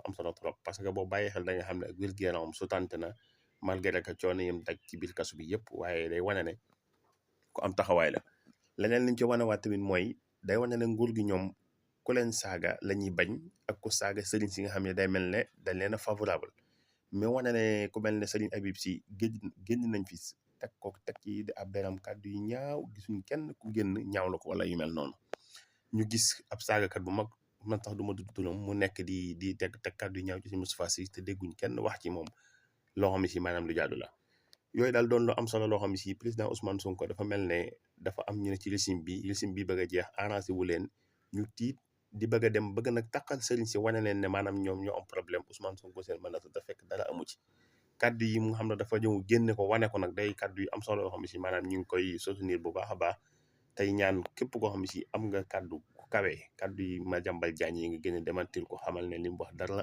am solo trop parce que boo bàyyi xel da nga xam ne ak wér-gu-yaramam sutante na malgré que coono yim daj ci biir kasu bi yëpp waaye day wane ne ku am taxawaay la. leneen liñ ci wane waat tamit mooy day wane ne nguur gi ñoom ku leen saaga la ñuy bañ ak ku saaga sëriñ si nga xam ne day mel ne dañ leen a favorable mais wane ne ku mel ne sëriñ Habib si génn nañ fi teg ko teg ci di ab beram kàddu yu ñaaw gisuñ kenn ku génn ñaaw la ko wala yu mel noonu ñu gis ab saagakat bu mag man tax du ma dudd turam mu nekk di teg kàddu yu ñaaw ci si Moustapha Sy te dégguñ kenn wax ci moom loo xam ne si maanaam lu jaadu la yooyu daal doon lu am solo loo xam ne si président Ousmane Sonko dafa mel ne dafa am ñu ne ci régime bi bëgg a jeex arrangé wu leen ñu tiit di bëgg a dem bëgg nag taqal sëriñ si wane leen ne maanaam ñoom ñoo am problème Ousmane Sonko seen mën na da fekk dara amu ci kaddu yi mu nga xam ne dafa ñëw génne ko wane ko nag day kaddu yu am solo yoo xam ne si maanaam ñu ngi koy soutenir bu baax a baax tey ñaan képp koo xam ne si am nga kaddu ku kawe kaddu yi Madiambal Diagne yi nga gën a démentir ko xamal ne li mu wax dara la